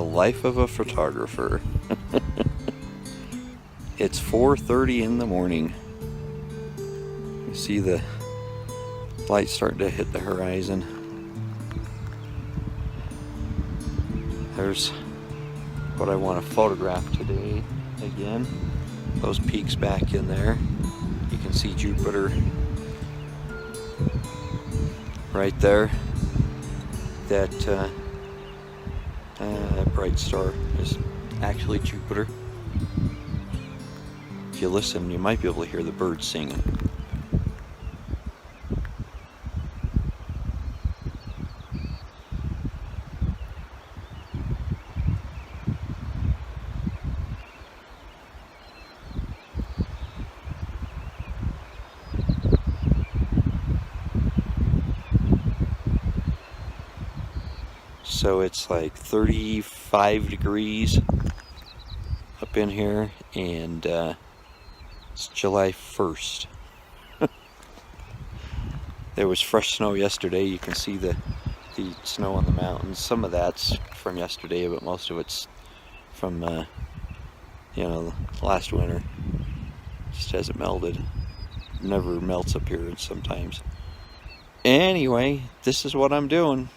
the life of a photographer. It's 4:30 in the morning. You see the light starting to hit the horizon. There's what I want to photograph today again. Those peaks back in there. You can see Jupiter right there. That bright star is actually Jupiter. If you listen, you might be able to hear the birds singing. So it's like 35 degrees up in here, and it's July 1st. There was fresh snow yesterday. You can see the snow on the mountains. Some of that's from yesterday, but most of it's from you know, last winter. Just hasn't melted. Never melts up here sometimes. Anyway, this is what I'm doing.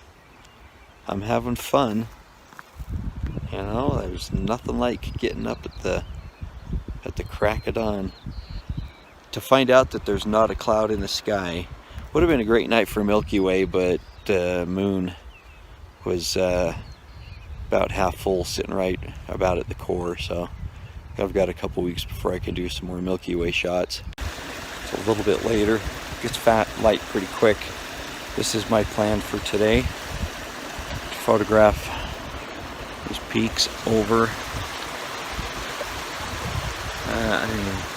I'm having fun. You know, there's nothing like getting up at the crack of dawn to find out that there's not a cloud in the sky. Would have been a great night for Milky Way, but moon was about half full, sitting right about at the core. So I've got a couple weeks before I can do some more Milky Way shots. So a little bit later, it gets light pretty quick. This is my plan for today. Photograph these peaks over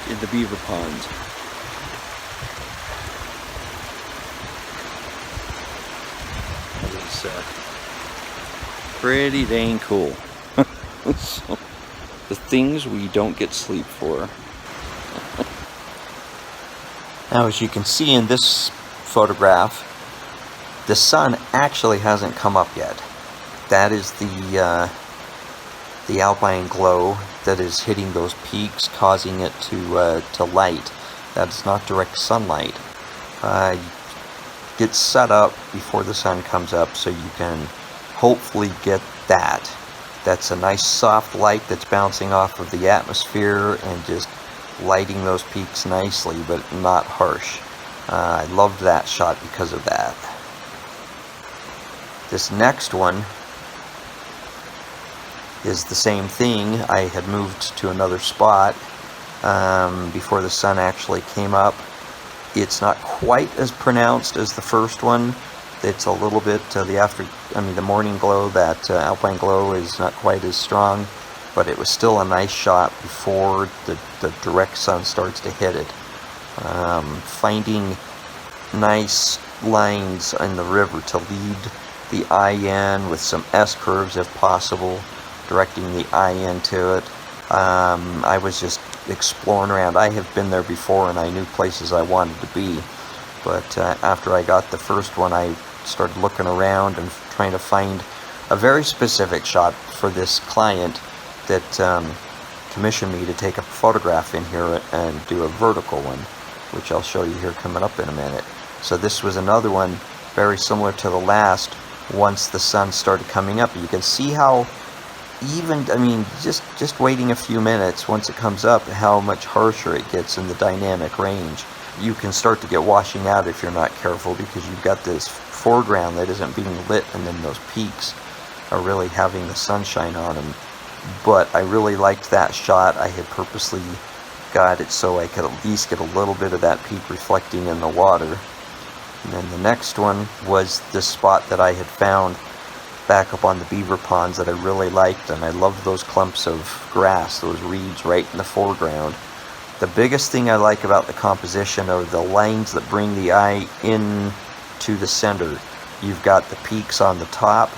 in the beaver ponds. It's pretty dang cool. So, the things we don't get sleep for. Now, as you can see in this photograph, the sun actually hasn't come up yet. That is the alpine glow that is hitting those peaks, causing it to light. That is not direct sunlight. Get set up before the sun comes up so you can hopefully get that. That's a nice soft light that's bouncing off of the atmosphere and just lighting those peaks nicely, but not harsh. I loved that shot because of that. This next one is the same thing. I had moved to another spot before the sun actually came up. It's not quite as pronounced as the first one. It's a little bit the morning glow, that alpine glow is not quite as strong, but it was still a nice shot before the direct sun starts to hit it. Finding nice lines in the river to lead the eye in with some S-curves if possible, directing the eye into it. I was just exploring around. I have been there before and I knew places I wanted to be, but after I got the first one, I started looking around and trying to find a very specific shot for this client that commissioned me to take a photograph in here and do a vertical one, which I'll show you here coming up in a minute. So this was another one very similar to the last. Once the sun started coming up, you can see how just waiting a few minutes, once it comes up, how much harsher it gets in the dynamic range. You can start to get washing out if you're not careful, because you've got this foreground that isn't being lit, and then those peaks are really having the sunshine on them. But I really liked that shot. I had purposely got it so I could at least get a little bit of that peak reflecting in the water. And then the next one was this spot that I had found back up on the beaver ponds that I really liked, and I loved those clumps of grass, those reeds right in the foreground. The biggest thing I like about the composition are the lines that bring the eye in to the center. You've got the peaks on the top,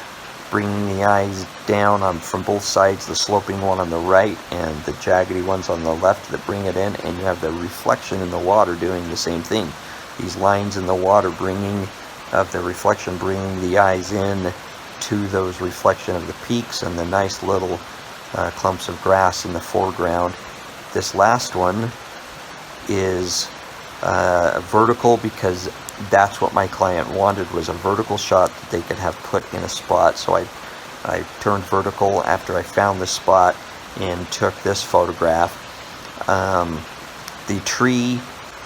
bringing the eyes down from both sides, the sloping one on the right and the jaggedy ones on the left that bring it in, and you have the reflection in the water doing the same thing. These lines in the water of the reflection bringing the eyes in to those reflection of the peaks and the nice little clumps of grass in the foreground. This last one is vertical because that's what my client wanted, was a vertical shot that they could have put in a spot. So I turned vertical after I found this spot and took this photograph. The tree,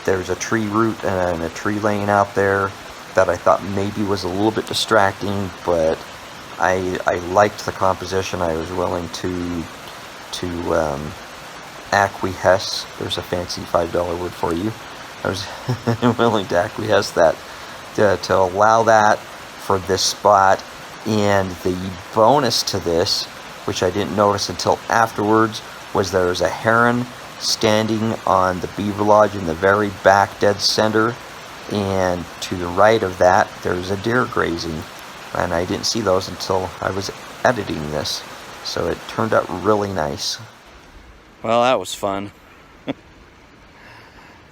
there's a tree root and a tree laying out there that I thought maybe was a little bit distracting, but I liked the composition. I was willing to acquiesce. There's a fancy $5 word for you. I was willing to acquiesce that, to allow that for this spot. And the bonus to this, which I didn't notice until afterwards, was there's a heron standing on the beaver lodge in the very back dead center, and to the right of that there's a deer grazing, and I didn't see those until I was editing this, so it turned out really nice. Well, that was fun.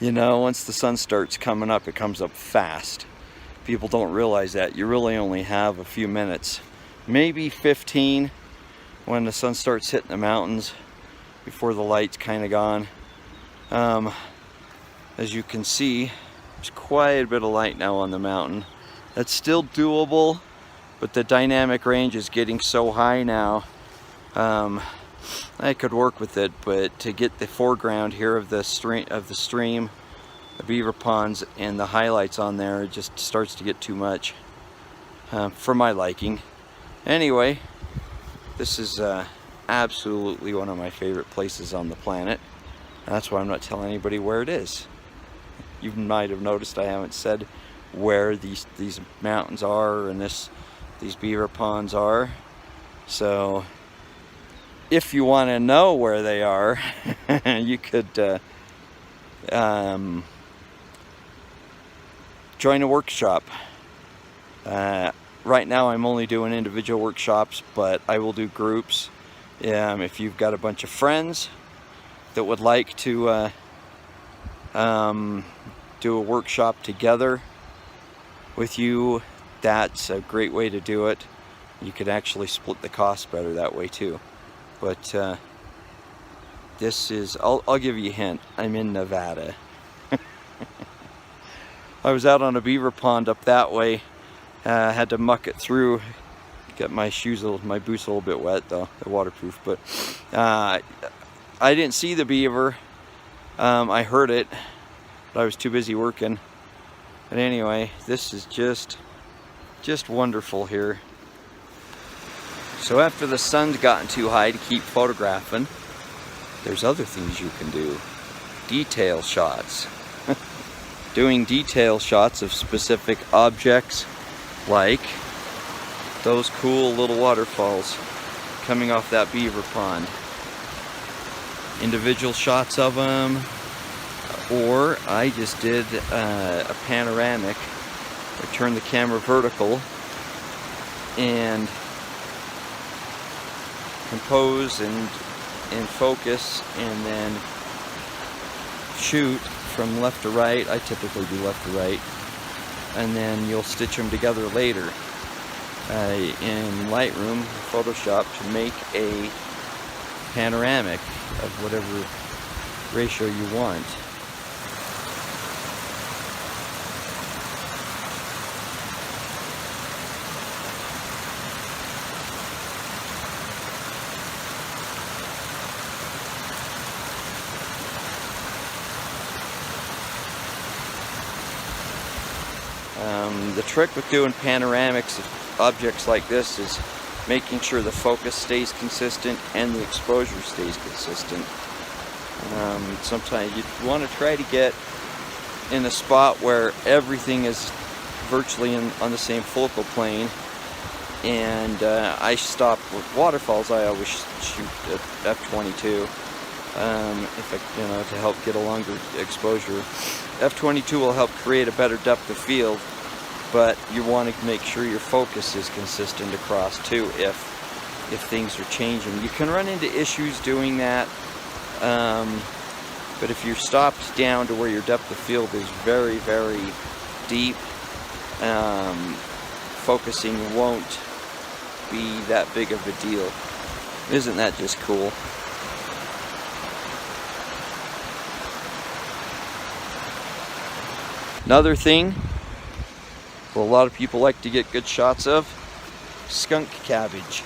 You know, once the sun starts coming up, it comes up fast. People don't realize that. You really only have a few minutes, maybe 15, when the sun starts hitting the mountains before the light's kind of gone. As you can see, there's quite a bit of light now on the mountain. That's still doable, but the dynamic range is getting so high now. I could work with it, but to get the foreground here of the stream, the beaver ponds, and the highlights on there, it just starts to get too much for my liking. Anyway, this is absolutely one of my favorite places on the planet. That's why I'm not telling anybody where it is. You might have noticed I haven't said where these mountains are and these beaver ponds are. So if you want to know where they are, you could join a workshop. Right now I'm only doing individual workshops, but I will do groups. If you've got a bunch of friends that would like to do a workshop together with you, that's a great way to do it. You could actually split the cost better that way too. But this is, I'll give you a hint, I'm in Nevada. I was out on a beaver pond up that way, had to muck it through, get my boots a little bit wet though, they're waterproof, but I didn't see the beaver. I heard it, but I was too busy working. But anyway, this is just wonderful here. So after the sun's gotten too high to keep photographing, there's other things you can do. Detail shots. Doing detail shots of specific objects, like those cool little waterfalls coming off that beaver pond. Individual shots of them, or I just did a panoramic. I turned the camera vertical and compose and focus, and then shoot from left to right. I typically do left to right, and then you'll stitch them together later in Lightroom, Photoshop, to make a panoramic of whatever ratio you want. The trick with doing panoramics of objects like this is making sure the focus stays consistent and the exposure stays consistent. Sometimes you want to try to get in a spot where everything is virtually on the same focal plane. And I stop with waterfalls. I always shoot at f/22 to help get a longer exposure. f/22 will help create a better depth of field, but you want to make sure your focus is consistent across too if things are changing. You can run into issues doing that, but if you're stopped down to where your depth of field is very, very deep, focusing won't be that big of a deal. Isn't that just cool? Another thing, well, a lot of people like to get good shots of, skunk cabbage.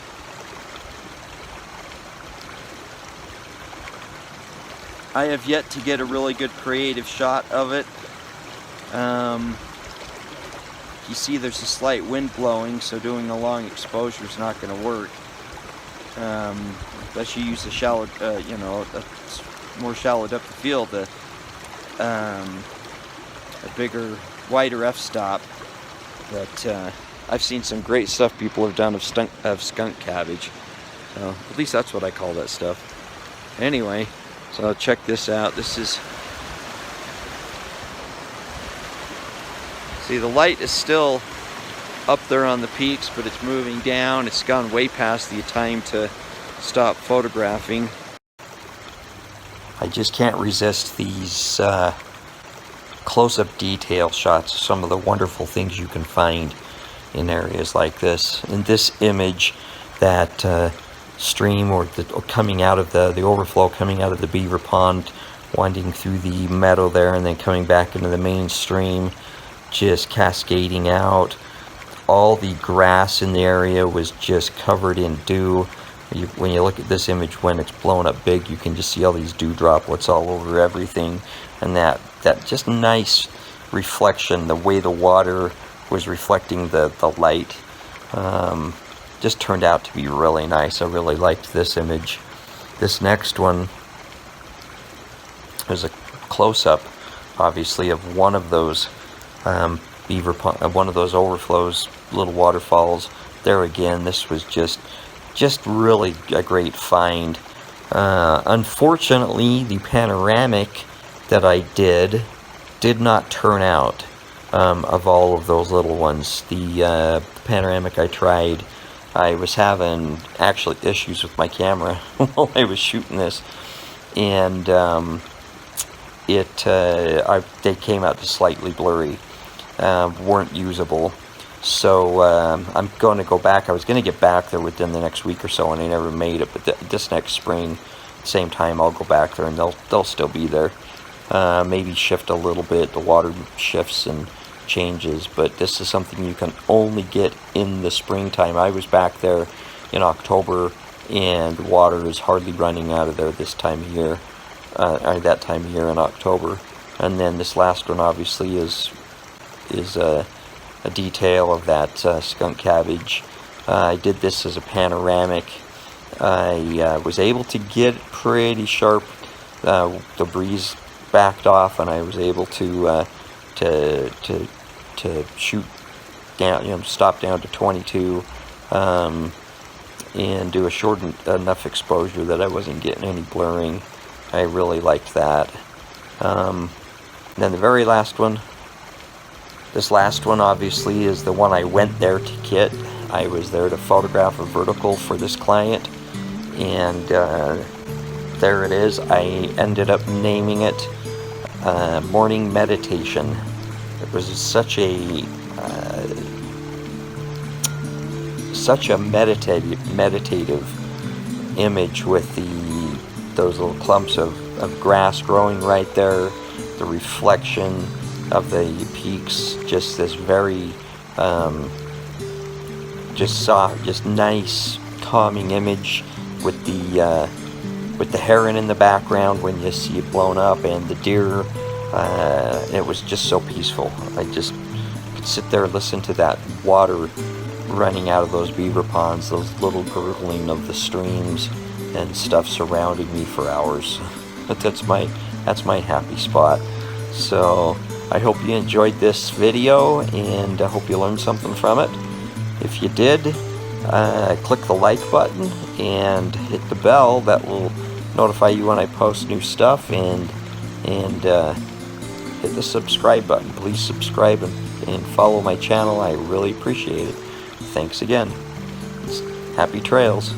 I have yet to get a really good creative shot of it. You see there's a slight wind blowing, so doing a long exposure is not going to work. Unless you use a shallow, you know, a more shallow depth of field, a bigger, wider f-stop. But I've seen some great stuff people have done of skunk cabbage. At least that's what I call that stuff. Anyway, so check this out. This is, see, the light is still up there on the peaks, but it's moving down. It's gone way past the time to stop photographing. I just can't resist these close-up detail shots of some of the wonderful things you can find in areas like this. In this image, that stream or coming out of the overflow coming out of the beaver pond, winding through the meadow there and then coming back into the main stream, just cascading out. All the grass in the area was just covered in dew. When you look at this image when it's blown up big, you can just see all these dew droplets all over everything, and that just nice reflection, the way the water was reflecting the light, just turned out to be really nice. I really liked this image. This next one is a close-up, obviously, of one of those beaver pond, one of those overflows, little waterfalls. There again, this was just really a great find. Unfortunately, the panoramic that I did not turn out of all of those little ones. The panoramic I tried, I was having actually issues with my camera while I was shooting this, and they came out just slightly blurry, weren't usable. So I'm going to go back. I was going to get back there within the next week or so, and I never made it. But this next spring, same time, I'll go back there, and they'll still be there. Maybe shift a little bit. The water shifts and changes, but this is something you can only get in the springtime. I was back there in October, and water is hardly running out of there this time of year. That time of year in October. And then this last one, obviously, is a detail of that skunk cabbage. I did this as a panoramic. I was able to get pretty sharp. The breeze backed off, and I was able to shoot down, stop down to 22, and do a short enough exposure that I wasn't getting any blurring. I really liked that. Then the very last one. This last one, obviously, is the one I went there to get. I was there to photograph a vertical for this client, and there it is. I ended up naming it Morning Meditation. It was such a meditative image with those little clumps of grass growing right there, the reflection of the peaks, just this very just nice calming image with the heron in the background when you see it blown up, and the deer. It was just so peaceful. I just could sit there and listen to that water running out of those beaver ponds, those little gurgling of the streams and stuff surrounding me for hours. But that's my happy spot. So I hope you enjoyed this video, and I hope you learned something from it. If you did, click the like button and hit the bell. That will notify you when I post new stuff, and hit the subscribe button. Please subscribe and follow my channel. I really appreciate it. Thanks again. Happy trails.